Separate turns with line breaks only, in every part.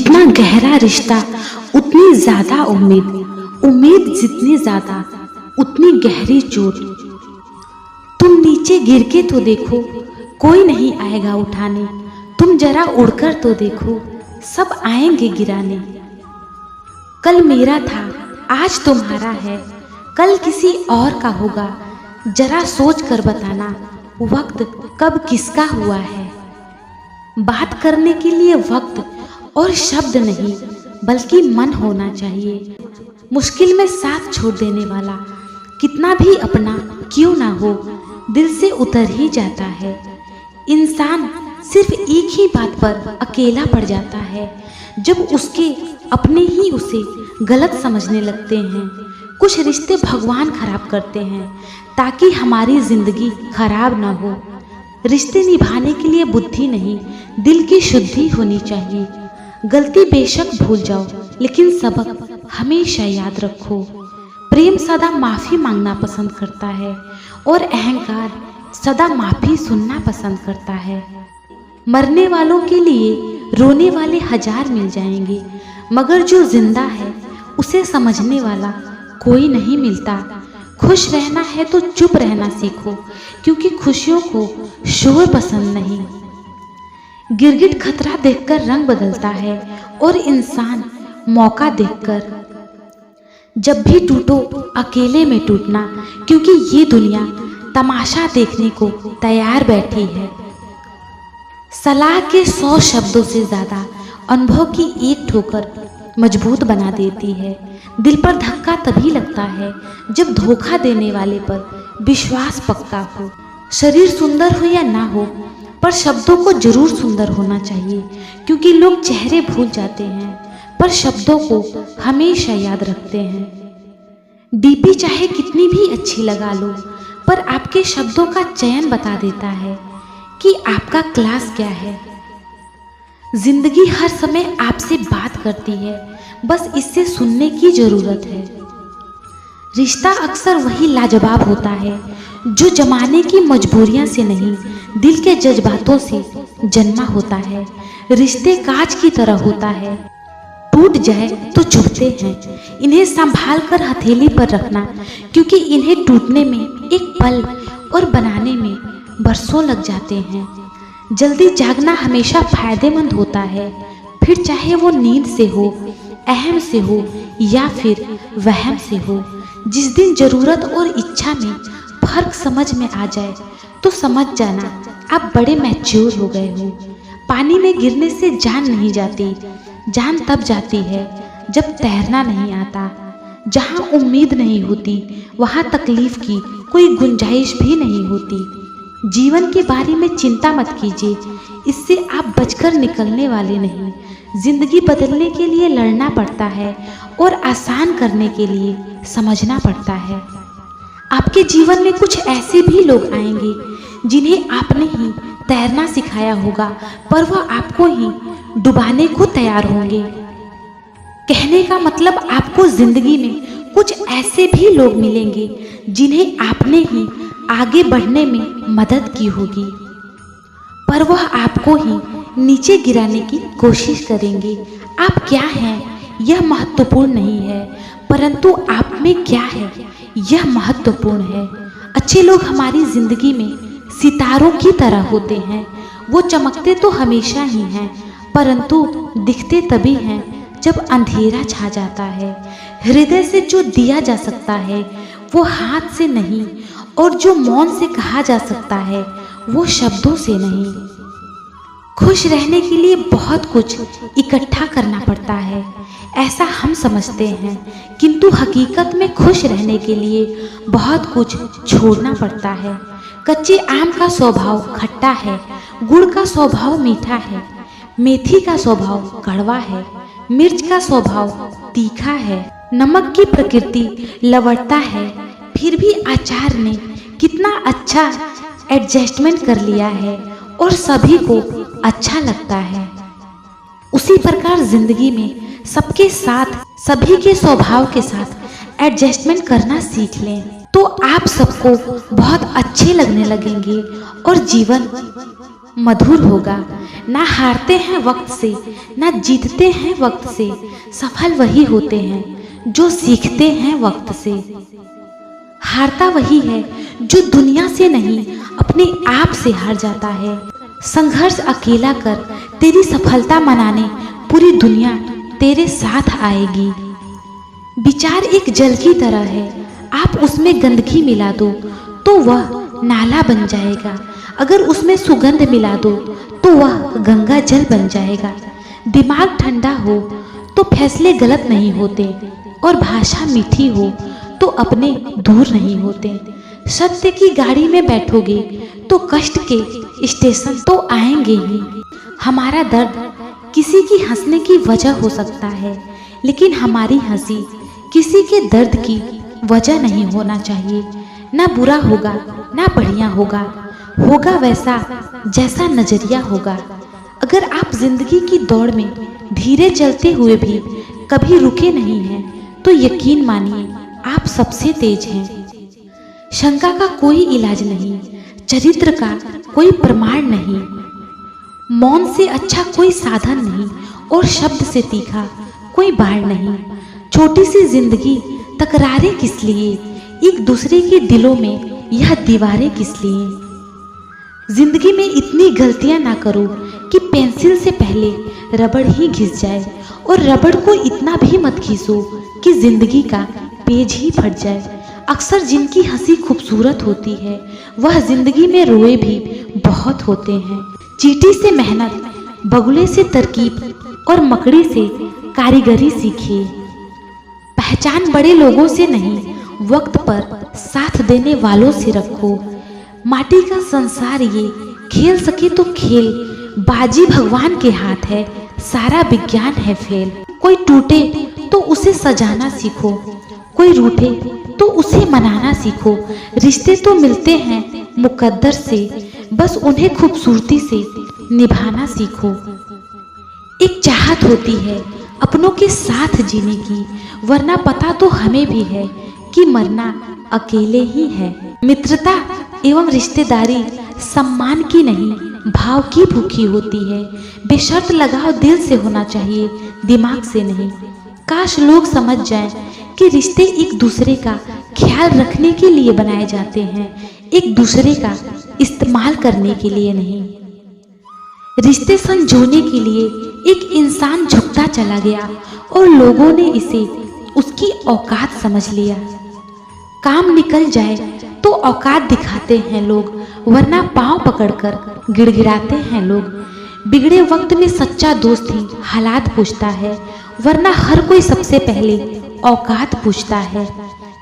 जितना गहरा रिश्ता उतनी ज्यादा उम्मीद, उम्मीद जितनी ज्यादा उतनी गहरी चोट। तुम नीचे गिर के तो देखो, कोई नहीं आएगा उठाने। तुम जरा उड़कर तो देखो, सब आएंगे गिराने। कल मेरा था, आज तुम्हारा है, कल किसी और का होगा। जरा सोच कर बताना, वक्त कब किसका हुआ है। बात करने के लिए वक्त और शब्द नहीं, बल्कि मन होना चाहिए। मुश्किल में साथ छोड़ देने वाला कितना भी अपना क्यों ना हो, दिल से उतर ही जाता है। इंसान सिर्फ एक ही बात पर अकेला पड़ जाता है, जब उसके अपने ही उसे गलत समझने लगते हैं। कुछ रिश्ते भगवान खराब करते हैं ताकि हमारी जिंदगी खराब ना हो। रिश्ते निभाने के लिए बुद्धि नहीं, दिल की शुद्धि होनी चाहिए। गलती बेशक भूल जाओ, लेकिन सबक हमेशा याद रखो। प्रेम सदा माफ़ी मांगना पसंद करता है और अहंकार सदा माफ़ी सुनना पसंद करता है। मरने वालों के लिए रोने वाले हजार मिल जाएंगे, मगर जो जिंदा है उसे समझने वाला कोई नहीं मिलता। खुश रहना है तो चुप रहना सीखो, क्योंकि खुशियों को शोर पसंद नहीं। गिरगिट खतरा देखकर रंग बदलता है और इंसान मौका देखकर। जब भी टूटो अकेले में टूटना, क्योंकि ये दुनिया तमाशा देखने को तैयार बैठी है। सलाह के 100 शब्दों से ज्यादा अनुभव की एक ठोकर मजबूत बना देती है। दिल पर धक्का तभी लगता है जब धोखा देने वाले पर विश्वास पक्का हो। शरीर सुंदर हो या ना हो, पर शब्दों को जरूर सुंदर होना चाहिए, क्योंकि लोग चेहरे भूल जाते हैं पर शब्दों को हमेशा याद रखते हैं। डीपी चाहे कितनी भी अच्छी लगा लो, पर आपके शब्दों का चयन बता देता है कि आपका क्लास क्या है। जिंदगी हर समय आपसे बात करती है, बस इससे सुनने की जरूरत है। रिश्ता अक्सर वही लाजवाब होता है जो जमाने की मजबूरियां से नहीं, दिल के जज्बातों से जन्मा होता है। रिश्ते कांच की तरह होता है, टूट जाए तो चुभते हैं। इन्हें संभाल कर हथेली पर रखना, क्योंकि इन्हें टूटने में एक पल और बनाने में बरसों लग जाते हैं। जल्दी जागना हमेशा फायदेमंद होता है, फिर चाहे वो नींद से हो, अहम से हो या फिर वहम से हो। जिस दिन जरूरत और इच्छा में फर्क समझ में आ जाए तो समझ जाना आप बड़े मैच्योर हो गए हो। पानी में गिरने से जान नहीं जाती, जान तब जाती है जब तैरना नहीं आता। जहाँ उम्मीद नहीं होती वहाँ तकलीफ की कोई गुंजाइश भी नहीं होती। जीवन के बारे में चिंता मत कीजिए, इससे आप बचकर निकलने वाले नहीं। जिंदगी बदलने के लिए लड़ना पड़ता है और आसान करने के लिए समझना पड़ता है। आपके जीवन में कुछ ऐसे भी लोग आएंगे जिन्हें आपने ही तैरना सिखाया होगा, पर वह आपको ही डुबाने को तैयार होंगे। कहने का मतलब आपको जिंदगी में कुछ ऐसे भी लोग मिलेंगे जिन्हें आपने ही आगे बढ़ने में मदद की होगी, पर वह आपको ही नीचे गिराने की कोशिश करेंगे। आप क्या हैं यह महत्वपूर्ण नहीं है, परंतु आप में क्या है यह महत्वपूर्ण है। अच्छे लोग हमारी जिंदगी में सितारों की तरह होते हैं। वो चमकते तो हमेशा ही हैं, परंतु दिखते तभी हैं जब अंधेरा छा जाता है। हृदय से जो दिया जा सकता है वो हाथ से नहीं, और जो मौन से कहा जा सकता है वो शब्दों से नहीं। खुश रहने के लिए बहुत कुछ इकट्ठा करना पड़ता है, ऐसा हम समझते हैं, किंतु हकीकत में खुश रहने के लिए बहुत कुछ छोड़ना पड़ता है। कच्चे आम का स्वभाव खट्टा है, गुड़ का स्वभाव मीठा है, मेथी का स्वभाव कड़वा है, मिर्च का स्वभाव तीखा है, नमक की प्रकृति लवड़ता है, फिर भी अचार ने कितना अच्छा एडजस्टमेंट कर लिया है और सभी को अच्छा लगता है। उसी प्रकार जिंदगी में सबके साथ, सभी के स्वभाव के साथ एडजस्टमेंट करना सीख लें तो आप सबको बहुत अच्छे लगने लगेंगे और जीवन मधुर होगा। ना हारते हैं वक्त से, ना जीतते हैं वक्त से, सफल वही होते हैं जो सीखते हैं वक्त से। हारता वही है जो दुनिया से नहीं, अपने आप से हार जाता है। संघर्ष अकेला कर तेरी सफलता मनाने पूरी दुनिया तेरे साथ आएगी। विचार एक जल की तरह है, आप उसमें गंदगी मिला दो तो वह नाला बन जाएगा, अगर उसमें सुगंध मिला दो तो वह गंगा जल बन जाएगा। दिमाग ठंडा हो तो फैसले गलत नहीं होते, और भाषा मीठी हो तो अपने दूर नहीं होते। सत्य की गाड़ी में बैठोगे तो कष्ट के स्टेशन तो आएंगे ही। हमारा दर्द किसी की हंसने की वजह हो सकता है, लेकिन हमारी हंसी किसी के दर्द की वजह नहीं होना चाहिए। ना बुरा होगा ना बढ़िया होगा, होगा वैसा जैसा नजरिया होगा। अगर आप जिंदगी की दौड़ में धीरे चलते हुए भी कभी रुके नहीं हैं तो यकीन मानिए आप सबसे तेज हैं। शंका का कोई इलाज नहीं, चरित्र का कोई प्रमाण नहीं, मौन से अच्छा कोई साधन नहीं, और शब्द से तीखा कोई बाढ़ नहीं। छोटी सी जिंदगी तकरारें किस लिए, एक दूसरे के दिलों में यह दीवारें किस लिए। जिंदगी में इतनी गलतियां ना करो कि पेंसिल से पहले रबड़ ही घिस जाए, और रबड़ को इतना भी मत घिसो कि जिंदगी का पेज ही फट जाए। अक्सर जिनकी हंसी खूबसूरत होती है वह जिंदगी में रोए भी बहुत होते हैं। चींटी से मेहनत, बगुले से तरकीब और मकड़ी से कारीगरी सीखिए। पहचान बड़े लोगों से नहीं, वक्त पर साथ देने वालों से रखो। माटी का संसार ये, खेल सके तो खेल, बाजी भगवान के हाथ है, सारा विज्ञान है फेल। कोई टूटे तो उसे सजाना सीखो, कोई रूठे तो उसे मनाना सीखो। रिश्ते तो मिलते हैं मुकद्दर से, बस उन्हें खूबसूरती से निभाना सीखो। एक चाहत होती है अपनों के साथ जीने की, वरना पता तो हमें भी है कि मरना अकेले ही है। मित्रता एवं रिश्तेदारी सम्मान की नहीं, भाव की भूखी होती है। बेशर्त लगाव दिल से होना चाहिए, दिमाग से नहीं। काश लोग समझ जाएं कि रिश्ते एक दूसरे का ख्याल रखने के लिए बनाए जाते हैं, एक दूसरे का इस्तेमाल करने के लिए नहीं। रिश्ते संजोने के लिए एक इंसान झुकता चला गया और लोगों ने इसे उसकी औकात समझ लिया। काम निकल जाए तो औकात दिखाते हैं लोग, वरना पांव पकड़कर गिड़गिड़ाते हैं लोग। बिगड़े वक्त में सच्चा दोस्त ही हालात पूछता है, वरना हर कोई सबसे पहले औकात पूछता है।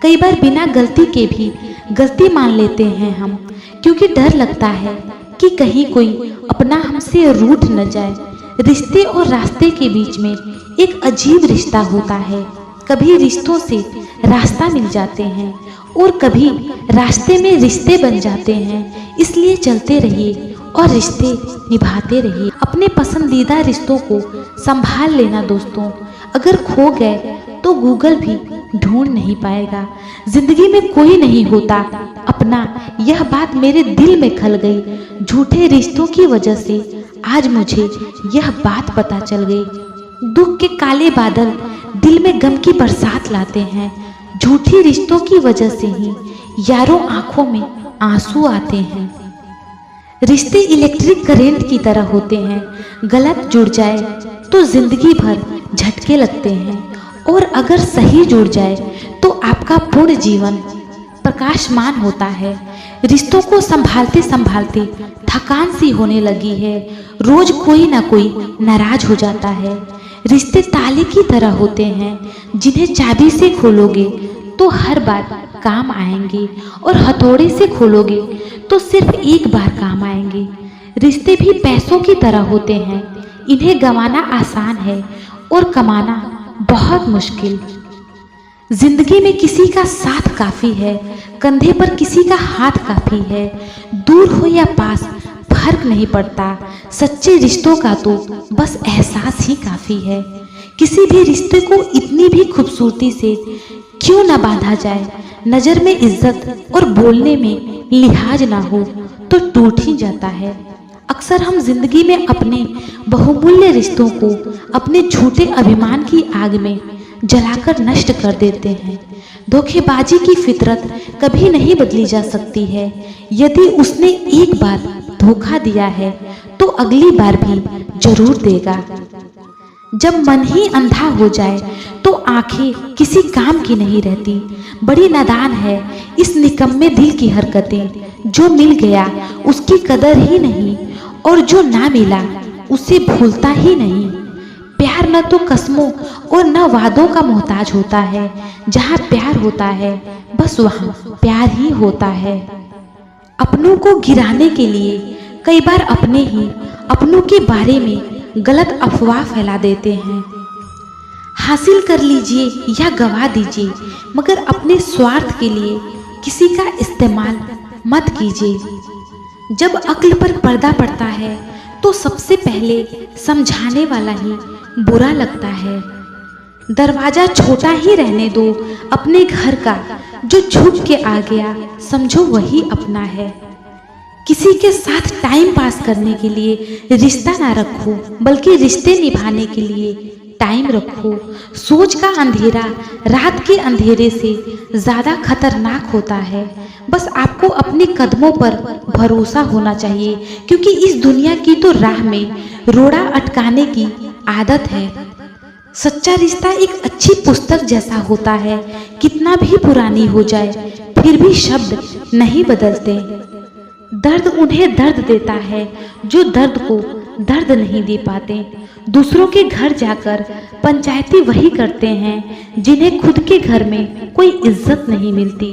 कई बार बिना गलती के भी गलती मान लेते हैं हम, क्योंकि डर लगता है कि कहीं कोई अपना हमसे रूठ न जाए। रिश्ते और रास्ते के बीच में एक अजीब रिश्ता होता है। कभी रिश्तों से रास्ता मिल जाते हैं और कभी रास्ते में रिश्ते बन जाते हैं। इसलिए चलते रहिए और रिश्ते निभाते रहिए। अपने पसंदीदा रिश्तों को संभाल लेना दोस्तों, अगर खो गए तो गूगल भी ढूंढ नहीं पाएगा। जिंदगी में कोई नहीं होता अपना, यह बात मेरे दिल में खल गई। झूठे रिश्तों की वजह से आज मुझे यह बात पता चल गई। दुख के काले बादल दिल में गम की बरसात लाते हैं। झूठी रिश्तों की वजह से ही यारों आंखों में आंसू आते हैं। रिश्ते इलेक्ट्रिक करंट की तरह होते हैं, गलत जुड़ जाए तो जिंदगी भर झटके लगते हैं, और अगर सही जुड़ जाए तो आपका पूर्ण जीवन प्रकाशमान होता है। रिश्तों को संभालते संभालते थकान सी होने लगी है। रोज कोई ना कोई नाराज हो जाता है। रिश्ते ताले की तरह होते हैं, जिन्हें चाबी से खोलोगे तो हर बार काम आएंगे, और हथौड़े से खोलोगे तो सिर्फ एक बार काम आएंगे। रिश्ते भी पैसों की तरह होते हैं, इन्हें गंवाना आसान है और कमाना बहुत मुश्किल। जिंदगी में किसी का साथ काफी है, कंधे पर किसी का हाथ काफी है। दूर हो या पास फर्क नहीं पड़ता, सच्चे रिश्तों का तो बस एहसास ही काफी है। किसी भी रिश्ते को इतनी भी खूबसूरती से क्यों न बांधा जाए, नजर में इज्जत और बोलने में लिहाज ना हो तो टूट ही जाता है। अक्सर हम जिंदगी में अपने बहुमूल्य रिश्तों को अपने झूठे अभिमान की आग में जलाकर नष्ट कर देते हैं। धोखेबाजी की फितरत कभी नहीं बदली जा सकती है। यदि उसने एक बार धोखा दिया है तो अगली बार भी जरूर देगा। जब मन ही अंधा हो जाए तो आंखें किसी काम की नहीं रहती। बड़ी नादान है इस निकम्मे दिल की हरकतें। जो मिल गया उसकी कदर ही नहीं और जो ना मिला उसे भूलता ही नहीं। प्यार न तो कस्मों और न वादों का मोहताज होता है। जहाँ प्यार होता है बस वहाँ प्यार ही होता है। अपनों को गिराने के लिए कई बार अपने ही अपनों के बारे में गलत अफवाह फैला देते हैं। हासिल कर लीजिए या गवा दीजिए, मगर अपने स्वार्थ के लिए किसी का इस्तेमाल मत कीजिए। जब अक्ल पर पर्दा पड़ता है तो सबसे पहले समझाने वाला ही बुरा लगता है। दरवाजा छोटा ही रहने दो अपने घर का, जो झुक के आ गया समझो वही अपना है। किसी के साथ टाइम पास करने के लिए रिश्ता ना रखो, बल्कि रिश्ते निभाने के लिए टाइम रखो। सोच का अंधेरा रात के अंधेरे से ज़्यादा खतरनाक होता है। बस आपको अपने कदमों पर भरोसा होना चाहिए, क्योंकि इस दुनिया की तो राह में रोड़ा अटकाने की आदत है। सच्चा रिश्ता एक अच्छी पुस्तक जैसा होता है, कितना भी पुरानी हो जाए फिर भी शब्द नहीं बदलते। दर्द उन्हें दर्द देता है जो दर्द को दर्द नहीं दे पाते। दूसरों के घर जाकर पंचायती वही करते हैं जिन्हें खुद के घर में कोई इज्जत नहीं मिलती।